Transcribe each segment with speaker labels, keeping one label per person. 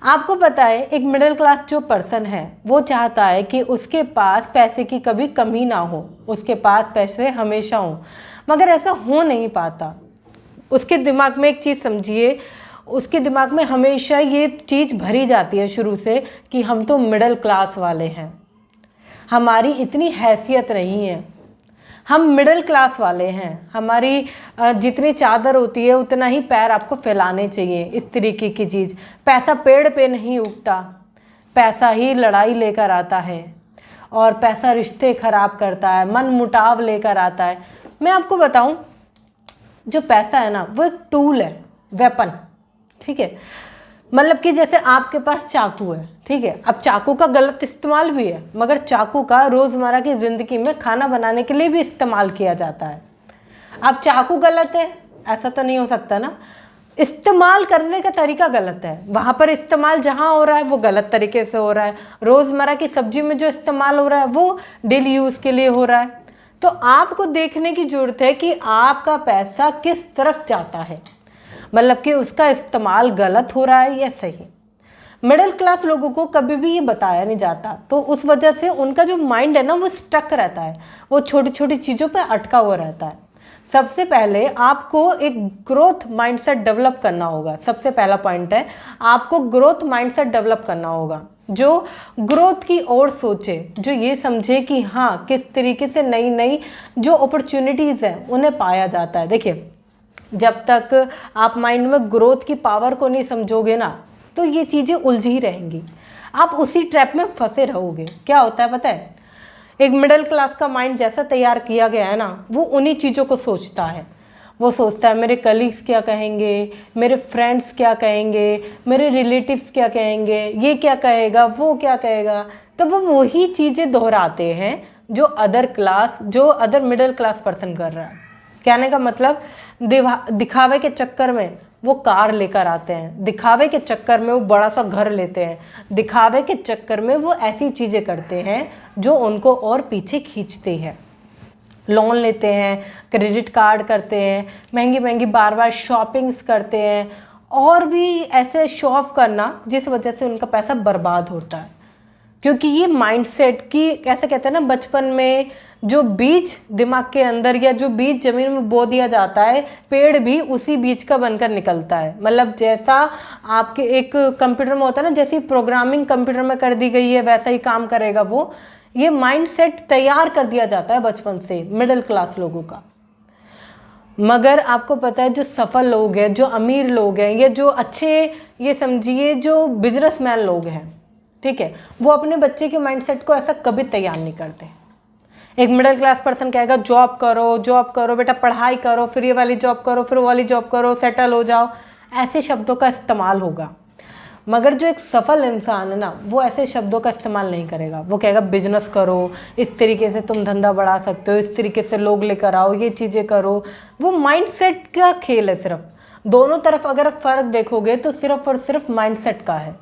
Speaker 1: आपको पता है एक मिडिल क्लास जो पर्सन है वो चाहता है कि उसके पास पैसे की कभी कमी ना हो, उसके पास पैसे हमेशा हो, मगर ऐसा हो नहीं पाता। उसके दिमाग में एक चीज़ समझिए, उसके दिमाग में हमेशा ये चीज़ भरी जाती है शुरू से कि हम तो मिडिल क्लास वाले हैं, हमारी इतनी हैसियत नहीं है, हम मिडिल क्लास वाले हैं, हमारी जितनी चादर होती है उतना ही पैर आपको फैलाने चाहिए। इस तरीके की चीज़। पैसा पेड़ पे नहीं उगता, पैसा ही लड़ाई लेकर आता है और पैसा रिश्ते खराब करता है, मन मुटाव लेकर आता है। मैं आपको बताऊं, जो पैसा है ना वो एक टूल है, वेपन, ठीक है। मतलब कि जैसे आपके पास चाकू है, ठीक है, अब चाकू का गलत इस्तेमाल भी है, मगर चाकू का रोज़मर्रा की ज़िंदगी में खाना बनाने के लिए भी इस्तेमाल किया जाता है। अब चाकू गलत है ऐसा तो नहीं हो सकता ना, इस्तेमाल करने का तरीका गलत है, वहाँ पर इस्तेमाल जहाँ हो रहा है वो गलत तरीके से हो रहा है। रोज़मर्रा की सब्जी में जो इस्तेमाल हो रहा है वो डेली यूज़ के लिए हो रहा है। तो आपको देखने की ज़रूरत है कि आपका पैसा किस तरफ जाता है, मतलब कि उसका इस्तेमाल गलत हो रहा है या सही। मिडिल क्लास लोगों को कभी भी ये बताया नहीं जाता, तो उस वजह से उनका जो माइंड है ना वो स्टक रहता है, वो छोटी छोटी चीज़ों पे अटका हुआ रहता है। सबसे पहले आपको एक ग्रोथ माइंडसेट डेवलप करना होगा। सबसे पहला पॉइंट है, आपको ग्रोथ माइंडसेट डेवलप करना होगा, जो ग्रोथ की ओर सोचे, जो ये समझे कि हाँ किस तरीके से नई नई जो अपॉर्चुनिटीज़ हैं उन्हें पाया जाता है। देखिए, जब तक आप माइंड में ग्रोथ की पावर को नहीं समझोगे ना तो ये चीज़ें उलझी ही रहेंगी, आप उसी ट्रैप में फंसे रहोगे। क्या होता है पता है, एक मिडिल क्लास का माइंड जैसा तैयार किया गया है ना वो उन्हीं चीज़ों को सोचता है। वो सोचता है मेरे कलीग्स क्या कहेंगे, मेरे फ्रेंड्स क्या कहेंगे, मेरे रिलेटिव्स क्या कहेंगे, ये क्या कहेगा, वो क्या कहेगा। तो वो वही चीज़ें दोहराते हैं जो अदर मिडिल क्लास पर्सन कर रहा है। कहने का मतलब, दिखावे के चक्कर में वो कार लेकर आते हैं, दिखावे के चक्कर में वो बड़ा सा घर लेते हैं, दिखावे के चक्कर में वो ऐसी चीज़ें करते हैं जो उनको और पीछे खींचते हैं। लोन लेते हैं, क्रेडिट कार्ड करते हैं, महंगी महंगी बार बार शॉपिंग्स करते हैं, और भी ऐसे शो ऑफ करना जिस वजह से उनका पैसा बर्बाद होता है। क्योंकि ये माइंडसेट की, कैसे कहते हैं ना, बचपन में जो बीज दिमाग के अंदर या जो बीज जमीन में बो दिया जाता है, पेड़ भी उसी बीज का बनकर निकलता है। मतलब जैसा आपके एक कंप्यूटर में होता है ना, जैसी प्रोग्रामिंग कंप्यूटर में कर दी गई है वैसा ही काम करेगा वो। ये माइंडसेट तैयार कर दिया जाता है बचपन से मिडिल क्लास लोगों का। मगर आपको पता है जो सफल लोग हैं, जो अमीर लोग हैं, या जो अच्छे, ये समझिए जो बिजनेसमैन लोग हैं, ठीक है, वो अपने बच्चे के माइंडसेट को ऐसा कभी तैयार नहीं करते। एक मिडिल क्लास पर्सन कहेगा जॉब करो बेटा, पढ़ाई करो, फिर ये वाली जॉब करो, फिर वो वाली जॉब करो, सेटल हो जाओ, ऐसे शब्दों का इस्तेमाल होगा। मगर जो एक सफल इंसान है ना वो ऐसे शब्दों का इस्तेमाल नहीं करेगा। वो कहेगा बिजनेस करो, इस तरीके से तुम धंधा बढ़ा सकते हो, इस तरीके से लोग लेकर आओ, ये चीज़ें करो। वो माइंडसेट का खेल है सिर्फ। दोनों तरफ अगर फ़र्क देखोगे तो सिर्फ और सिर्फ माइंडसेट का है।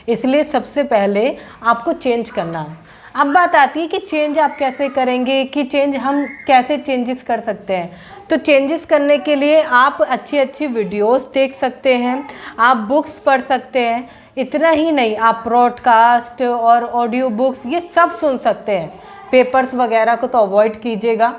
Speaker 1: इसलिए सबसे पहले आपको चेंज करना है। अब बात आती है कि चेंज आप कैसे करेंगे, कि चेंज हम कैसे चेंजेस कर सकते हैं। तो चेंजेस करने के लिए आप अच्छी अच्छी वीडियोस देख सकते हैं, आप बुक्स पढ़ सकते हैं। इतना ही नहीं, आप ब्रॉडकास्ट और ऑडियो बुक्स ये सब सुन सकते हैं। पेपर्स वगैरह को तो अवॉइड कीजिएगा,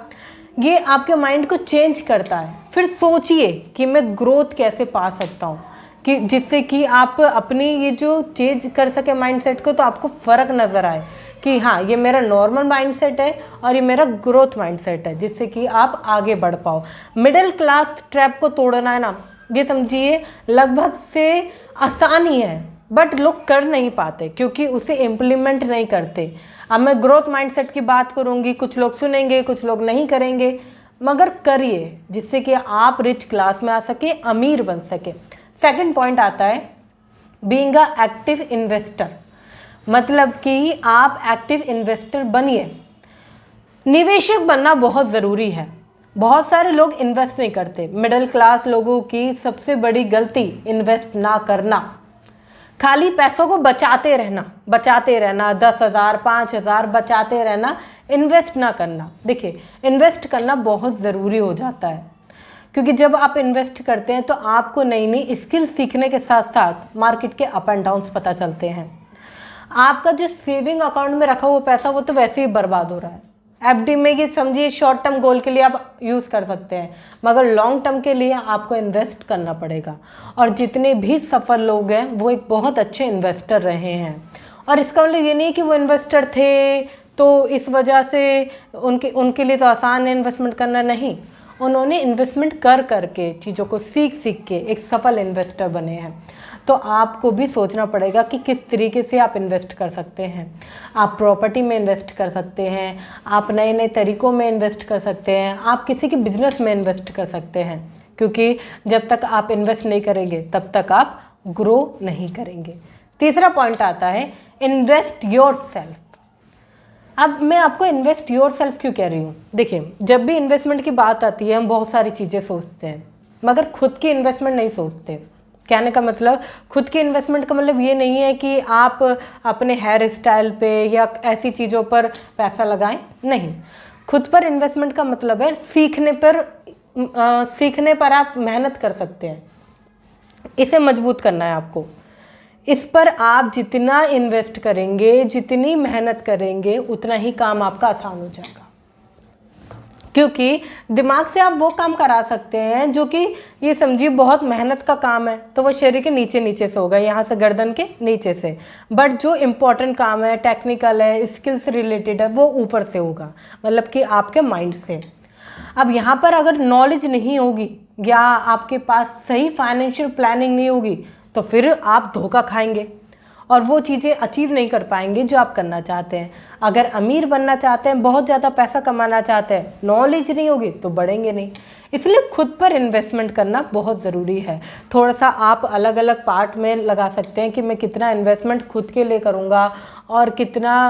Speaker 1: ये आपके माइंड को चेंज करता है। फिर सोचिए कि मैं ग्रोथ कैसे पा सकता हूँ, कि जिससे कि आप अपनी ये जो चेंज कर सके माइंडसेट को, तो आपको फ़र्क नज़र आए कि हाँ ये मेरा नॉर्मल माइंडसेट है और ये मेरा ग्रोथ माइंडसेट है, जिससे कि आप आगे बढ़ पाओ। मिडिल क्लास ट्रैप को तोड़ना है ना, ये समझिए लगभग से आसान ही है, बट लोग कर नहीं पाते क्योंकि उसे इम्प्लीमेंट नहीं करते। अब मैं ग्रोथ माइंडसेट की बात करूँगी, कुछ लोग सुनेंगे, कुछ लोग नहीं करेंगे, मगर करिए जिससे कि आप रिच क्लास में आ सके, अमीर बन सके। सेकंड पॉइंट आता है बीइंग अ एक्टिव इन्वेस्टर, मतलब कि आप एक्टिव इन्वेस्टर बनिए। निवेशक बनना बहुत ज़रूरी है। बहुत सारे लोग इन्वेस्ट नहीं करते। मिडिल क्लास लोगों की सबसे बड़ी गलती इन्वेस्ट ना करना, खाली पैसों को बचाते रहना 10,000 5,000 बचाते रहना, इन्वेस्ट ना करना। देखिए इन्वेस्ट करना बहुत ज़रूरी हो जाता है, क्योंकि जब आप इन्वेस्ट करते हैं तो आपको नई नई स्किल सीखने के साथ साथ मार्केट के अप एंड डाउन्स पता चलते हैं। आपका जो सेविंग अकाउंट में रखा हुआ पैसा वो तो वैसे ही बर्बाद हो रहा है। एफडी में ये समझिए शॉर्ट टर्म गोल के लिए आप यूज़ कर सकते हैं, मगर लॉन्ग टर्म के लिए आपको इन्वेस्ट करना पड़ेगा। और जितने भी सफल लोग हैं वो एक बहुत अच्छे इन्वेस्टर रहे हैं। और इसका मतलब ये नहीं कि वो इन्वेस्टर थे तो इस वजह से उनके लिए तो आसान है इन्वेस्टमेंट करना, नहीं, उन्होंने इन्वेस्टमेंट कर करके चीज़ों को सीख के एक सफल इन्वेस्टर बने हैं। तो आपको भी सोचना पड़ेगा कि किस तरीके से आप इन्वेस्ट कर सकते हैं। आप प्रॉपर्टी में इन्वेस्ट कर सकते हैं, आप नए नए तरीक़ों में इन्वेस्ट कर सकते हैं, आप किसी के बिजनेस में इन्वेस्ट कर सकते हैं, क्योंकि जब तक आप इन्वेस्ट नहीं करेंगे तब तक आप ग्रो नहीं करेंगे। तीसरा पॉइंट आता है इन्वेस्ट योर सेल्फ। अब मैं आपको इन्वेस्ट योर सेल्फ क्यों कह रही हूँ? देखिए, जब भी इन्वेस्टमेंट की बात आती है हम बहुत सारी चीज़ें सोचते हैं, मगर खुद की इन्वेस्टमेंट नहीं सोचते। कहने का मतलब, खुद की इन्वेस्टमेंट का मतलब ये नहीं है कि आप अपने हेयर स्टाइल पे या ऐसी चीज़ों पर पैसा लगाएं, नहीं। खुद पर इन्वेस्टमेंट का मतलब है सीखने पर आप मेहनत कर सकते हैं, इसे मजबूत करना है आपको। इस पर आप जितना इन्वेस्ट करेंगे, जितनी मेहनत करेंगे, उतना ही काम आपका आसान हो जाएगा। क्योंकि दिमाग से आप वो काम करा सकते हैं जो कि ये समझिए बहुत मेहनत का काम है तो वो शरीर के नीचे नीचे से होगा, यहाँ से गर्दन के नीचे से। बट जो इम्पोर्टेंट काम है, टेक्निकल है, स्किल्स रिलेटेड है, वो ऊपर से होगा, मतलब कि आपके माइंड से। अब यहाँ पर अगर नॉलेज नहीं होगी या आपके पास सही फाइनेंशियल प्लानिंग नहीं होगी तो फिर आप धोखा खाएंगे और वो चीज़ें अचीव नहीं कर पाएंगे जो आप करना चाहते हैं। अगर अमीर बनना चाहते हैं, बहुत ज़्यादा पैसा कमाना चाहते हैं, नॉलेज नहीं होगी तो बढ़ेंगे नहीं। इसलिए खुद पर इन्वेस्टमेंट करना बहुत ज़रूरी है। थोड़ा सा आप अलग अलग पार्ट में लगा सकते हैं कि मैं कितना इन्वेस्टमेंट खुद के लिए करूँगा और कितना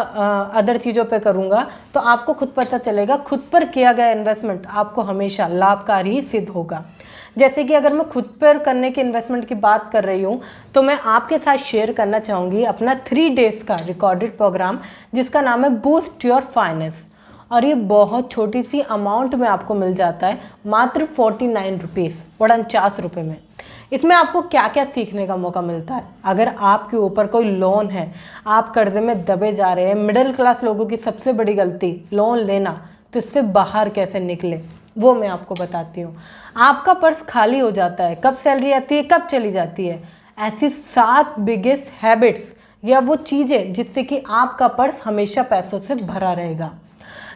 Speaker 1: अदर चीज़ों पे करूँगा, तो आपको खुद पता चलेगा खुद पर किया गया इन्वेस्टमेंट आपको हमेशा लाभकारी ही सिद्ध होगा। जैसे कि अगर मैं खुद पर करने के इन्वेस्टमेंट की बात कर रही हूँ तो मैं आपके साथ शेयर करना चाहूँगी अपना 3 डेज़ का रिकॉर्डेड प्रोग्राम जिसका नाम है बूस्ट योर फाइनेंस। और ये बहुत छोटी सी अमाउंट में आपको मिल जाता है, मात्र 49 रुपीज़, 49 रुपये में। इसमें आपको क्या क्या सीखने का मौका मिलता है। अगर आपके ऊपर कोई लोन है, आप कर्जे में दबे जा रहे हैं, मिडिल क्लास लोगों की सबसे बड़ी गलती लोन लेना, तो इससे बाहर कैसे निकले वो मैं आपको बताती हूँ। आपका पर्स खाली हो जाता है, कब सैलरी आती है, कब चली जाती है, ऐसी 7 बिगेस्ट हैबिट्स या वो चीज़ें जिससे कि आपका पर्स हमेशा पैसों से भरा रहेगा।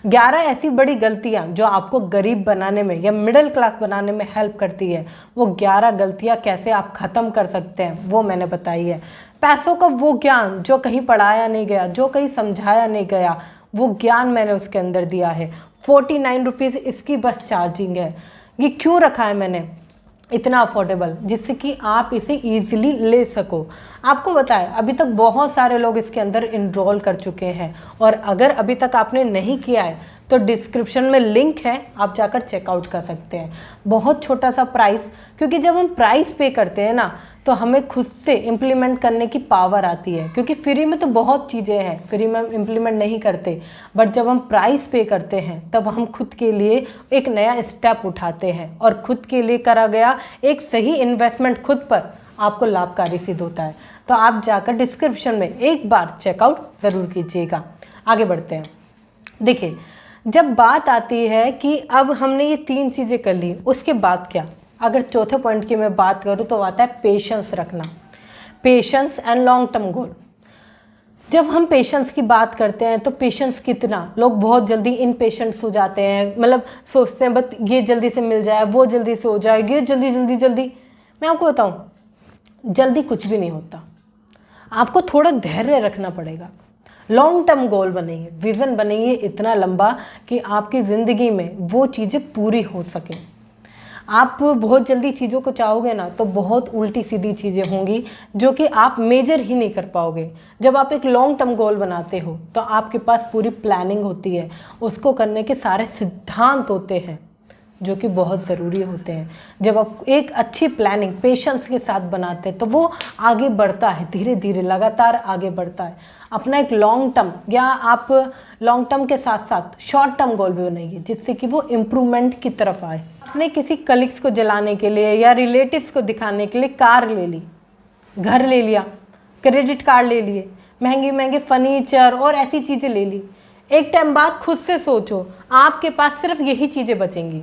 Speaker 1: 11 ऐसी बड़ी गलतियाँ जो आपको गरीब बनाने में या मिडिल क्लास बनाने में हेल्प करती है, वो 11 गलतियाँ कैसे आप ख़त्म कर सकते हैं वो मैंने बताई है। पैसों का वो ज्ञान जो कहीं पढ़ाया नहीं गया, जो कहीं समझाया नहीं गया, वो ज्ञान मैंने उसके अंदर दिया है। 49 रुपीज़ इसकी बस चार्जिंग है। ये क्यों रखा है मैंने इतना अफोर्डेबल, जिससे कि आप इसे ईजिली ले सको। आपको बताएं अभी तक बहुत सारे लोग इसके अंदर इनरोल कर चुके हैं, और अगर अभी तक आपने नहीं किया है तो डिस्क्रिप्शन में लिंक है, आप जाकर चेकआउट कर सकते हैं। बहुत छोटा सा प्राइस, क्योंकि जब हम प्राइस पे करते हैं ना तो हमें खुद से इम्प्लीमेंट करने की पावर आती है। क्योंकि फ्री में तो बहुत चीज़ें हैं, फ्री में इम्प्लीमेंट नहीं करते, बट जब हम प्राइस पे करते हैं तब हम खुद के लिए एक नया स्टेप उठाते हैं, और खुद के लिए करा गया एक सही इन्वेस्टमेंट खुद पर आपको लाभकारी सिद्ध होता है। तो आप जाकर डिस्क्रिप्शन में एक बार चेकआउट ज़रूर कीजिएगा। आगे बढ़ते हैं। देखिए, जब बात आती है कि अब हमने ये 3 चीज़ें कर ली, उसके बाद क्या, अगर चौथे पॉइंट की मैं बात करूँ तो आता है पेशेंस रखना, patience and long term goal. जब हम पेशेंस की बात करते हैं तो पेशेंस कितना, लोग बहुत जल्दी इनपेशेंट्स हो जाते हैं, मतलब सोचते हैं बस ये जल्दी से मिल जाए, वो जल्दी से हो जाए, ये जल्दी जल्दी जल्दी। मैं आपको बताऊँ, जल्दी कुछ भी नहीं होता, आपको थोड़ा धैर्य रखना पड़ेगा। लॉन्ग टर्म गोल बनाइए, विज़न बनाइए इतना लंबा कि आपकी ज़िंदगी में वो चीज़ें पूरी हो सकें। आप बहुत जल्दी चीज़ों को चाहोगे ना तो बहुत उल्टी सीधी चीज़ें होंगी जो कि आप मेजर ही नहीं कर पाओगे। जब आप एक लॉन्ग टर्म गोल बनाते हो तो आपके पास पूरी प्लानिंग होती है, उसको करने के सारे सिद्धांत होते हैं, जो कि बहुत ज़रूरी होते हैं। जब आप एक अच्छी प्लानिंग पेशेंस के साथ बनाते हैं तो वो आगे बढ़ता है, धीरे धीरे लगातार आगे बढ़ता है। अपना एक लॉन्ग टर्म या आप लॉन्ग टर्म के साथ साथ शॉर्ट टर्म गोल भी बनाइए जिससे कि वो इम्प्रूवमेंट की तरफ आए। आपने किसी कलीग्स को जलाने के लिए या रिलेटिव्स को दिखाने के लिए कार ले ली, घर ले लिया, क्रेडिट कार्ड ले लिए, महंगे महंगे फर्नीचर और ऐसी चीज़ें ले ली। एक टाइम बाद खुद से सोचो, आपके पास सिर्फ यही चीज़ें बचेंगी।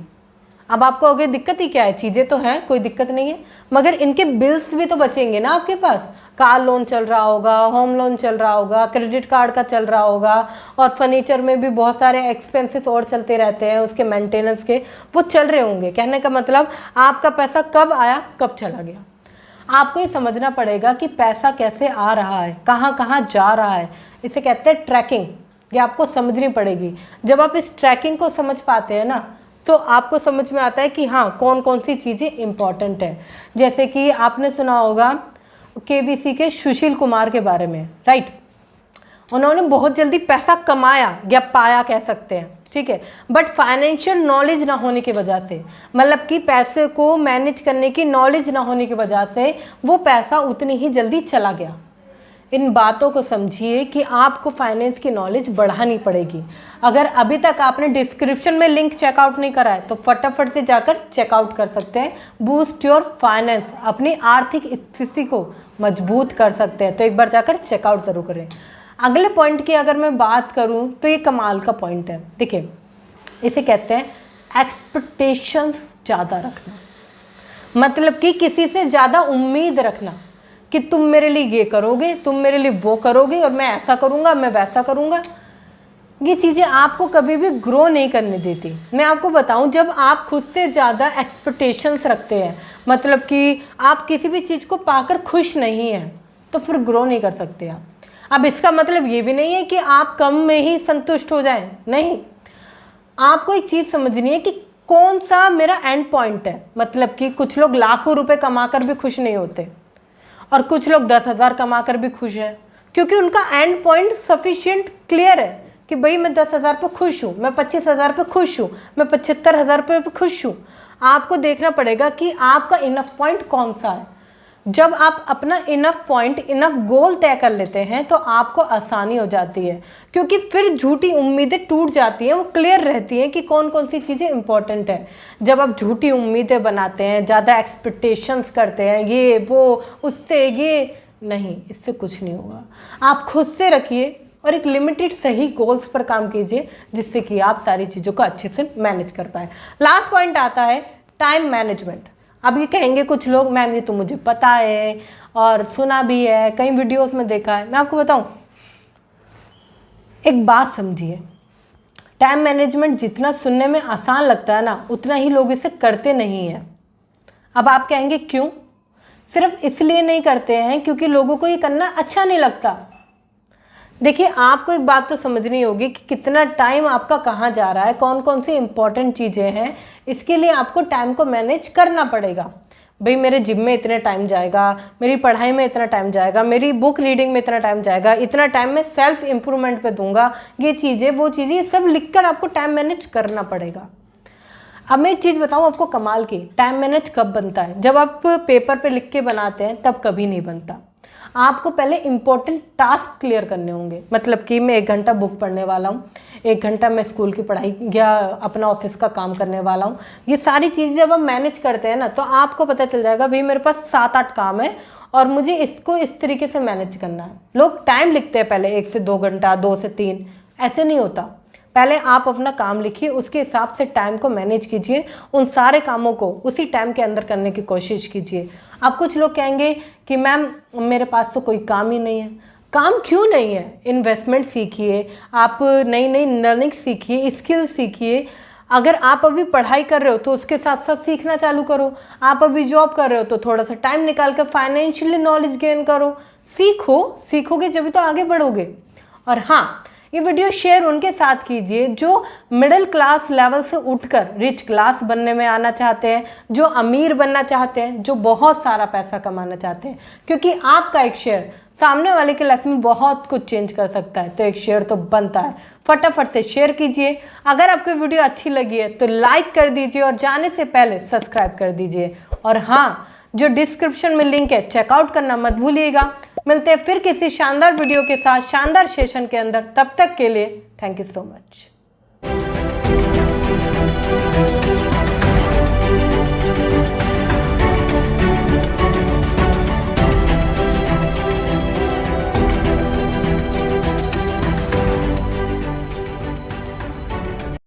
Speaker 1: अब आपको अगर दिक्कत ही क्या है, चीज़ें तो हैं, कोई दिक्कत नहीं है, मगर इनके बिल्स भी तो बचेंगे ना आपके पास। कार लोन चल रहा होगा, होम लोन चल रहा होगा, क्रेडिट कार्ड का चल रहा होगा, और फर्नीचर में भी बहुत सारे एक्सपेंसेस और चलते रहते हैं, उसके मेंटेनेंस के वो चल रहे होंगे। कहने का मतलब आपका पैसा कब आया कब चला गया। आपको ये समझना पड़ेगा कि पैसा कैसे आ रहा है, कहाँ कहाँ जा रहा है। इसे कहते हैं ट्रैकिंग, ये आपको समझनी पड़ेगी। जब आप इस ट्रैकिंग को समझ पाते हैं ना तो आपको समझ में आता है कि हाँ कौन कौन सी चीज़ें इंपॉर्टेंट है। जैसे कि आपने सुना होगा केबीसी के सुशील कुमार के बारे में, राइट। उन्होंने बहुत जल्दी पैसा कमाया या पाया कह सकते हैं, ठीक है, बट फाइनेंशियल नॉलेज ना होने की वजह से, मतलब कि पैसे को मैनेज करने की नॉलेज ना होने की वजह से वो पैसा उतनी ही जल्दी चला गया। इन बातों को समझिए कि आपको फाइनेंस की नॉलेज बढ़ानी पड़ेगी। अगर अभी तक आपने डिस्क्रिप्शन में लिंक चेकआउट नहीं करा है तो फटाफट से जाकर चेकआउट कर सकते हैं। बूस्ट योर फाइनेंस, अपनी आर्थिक स्थिति को मजबूत कर सकते हैं, तो एक बार जाकर चेकआउट ज़रूर करें। अगले पॉइंट की अगर मैं बात करूं तो ये कमाल का पॉइंट है। देखिए, इसे कहते हैं एक्सपेक्टेशंस ज़्यादा रखना, मतलब कि किसी से ज़्यादा उम्मीद रखना कि तुम मेरे लिए ये करोगे, तुम मेरे लिए वो करोगे, और मैं ऐसा करूँगा, मैं वैसा करूँगा। ये चीज़ें आपको कभी भी ग्रो नहीं करने देती। मैं आपको बताऊं, जब आप खुद से ज़्यादा एक्सपेक्टेशंस रखते हैं, मतलब कि आप किसी भी चीज़ को पाकर खुश नहीं हैं, तो फिर ग्रो नहीं कर सकते आप। अब इसका मतलब ये भी नहीं है कि आप कम में ही संतुष्ट हो जाएं, नहीं। आपको एक चीज़ समझनी है कि कौन सा मेरा एंड पॉइंट है। मतलब कि कुछ लोग लाखों रुपए कमाकर भी खुश नहीं होते और कुछ लोग 10,000 कमाकर भी खुश हैं, क्योंकि उनका एंड पॉइंट सफिशिएंट क्लियर है कि भाई मैं 10,000 पे खुश हूँ, मैं 25,000 पे खुश हूँ, मैं 75,000 पे खुश हूँ। आपको देखना पड़ेगा कि आपका इनफ पॉइंट कौन सा है। जब आप अपना इनफ पॉइंट, इनफ गोल तय कर लेते हैं तो आपको आसानी हो जाती है, क्योंकि फिर झूठी उम्मीदें टूट जाती हैं, वो क्लियर रहती हैं कि कौन कौन सी चीज़ें इंपॉर्टेंट है। जब आप झूठी उम्मीदें बनाते हैं, ज़्यादा एक्सपेक्टेशंस करते हैं, ये वो उससे ये नहीं, इससे कुछ नहीं होगा। आप खुद से रखिए और एक लिमिटेड सही गोल्स पर काम कीजिए, जिससे कि आप सारी चीज़ों को अच्छे से मैनेज कर पाए। लास्ट पॉइंट आता है टाइम मैनेजमेंट। अब ये कहेंगे कुछ लोग, मैम ये तो मुझे पता है और सुना भी है, कई वीडियोस में देखा है। मैं आपको बताऊं, एक बात समझिए, टाइम मैनेजमेंट जितना सुनने में आसान लगता है ना, उतना ही लोग इसे करते नहीं हैं। अब आप कहेंगे क्यों? सिर्फ इसलिए नहीं करते हैं क्योंकि लोगों को ये करना अच्छा नहीं लगता। देखिए, आपको एक बात तो समझनी होगी कि कितना टाइम आपका कहाँ जा रहा है, कौन कौन सी इंपॉर्टेंट चीज़ें हैं। इसके लिए आपको टाइम को मैनेज करना पड़ेगा। भाई मेरे जिम में इतने टाइम जाएगा, मेरी पढ़ाई में इतना टाइम जाएगा, मेरी बुक रीडिंग में इतना टाइम जाएगा, इतना टाइम मैं सेल्फ इम्प्रूवमेंट पे दूंगा, ये चीज़ें वो चीज़ें, ये सब लिखकर आपको टाइम मैनेज करना पड़ेगा। अब मैं एक चीज़ बताऊँ आपको कमाल की, टाइम मैनेज कब बनता है? जब आप पेपर पे लिख के बनाते हैं तब कभी नहीं बनता। आपको पहले इंपॉर्टेंट टास्क क्लियर करने होंगे। मतलब कि मैं 1 घंटा बुक पढ़ने वाला हूँ, 1 घंटा मैं स्कूल की पढ़ाई या अपना ऑफिस का काम करने वाला हूँ। ये सारी चीज़ जब हम मैनेज करते हैं ना, तो आपको पता चल जाएगा भाई मेरे पास 7-8 काम है और मुझे इसको इस तरीके से मैनेज करना है। लोग टाइम लिखते हैं पहले 1 से 2 घंटा, 2 से 3, ऐसे नहीं होता। पहले आप अपना काम लिखिए, उसके हिसाब से टाइम को मैनेज कीजिए, उन सारे कामों को उसी टाइम के अंदर करने की कोशिश कीजिए। अब कुछ लोग कहेंगे कि मैम मेरे पास तो कोई काम ही नहीं है। काम क्यों नहीं है? इन्वेस्टमेंट सीखिए, आप नई नई लर्निंग सीखिए, स्किल सीखिए। अगर आप अभी पढ़ाई कर रहे हो तो उसके साथ साथ सीखना चालू करो। आप अभी जॉब कर रहे हो तो थोड़ा सा टाइम निकाल कर फाइनेंशियली नॉलेज गेन करो। सीखोगे जब तो आगे बढ़ोगे। और हाँ, ये वीडियो शेयर उनके साथ कीजिए जो मिडिल क्लास लेवल से उठकर रिच क्लास बनने में आना चाहते हैं, जो अमीर बनना चाहते हैं, जो बहुत सारा पैसा कमाना चाहते हैं, क्योंकि आपका एक शेयर सामने वाले की लाइफ में बहुत कुछ चेंज कर सकता है। तो एक शेयर तो बनता है, फटाफट से शेयर कीजिए। अगर आपको वीडियो अच्छी लगी है तो लाइक कर दीजिए और जाने से पहले सब्सक्राइब कर दीजिए। और हाँ, जो डिस्क्रिप्शन में लिंक है चेकआउट करना मत भूलिएगा। मिलते हैं फिर किसी शानदार वीडियो के साथ शानदार सेशन के अंदर। तब तक के लिए थैंक यू सो मच।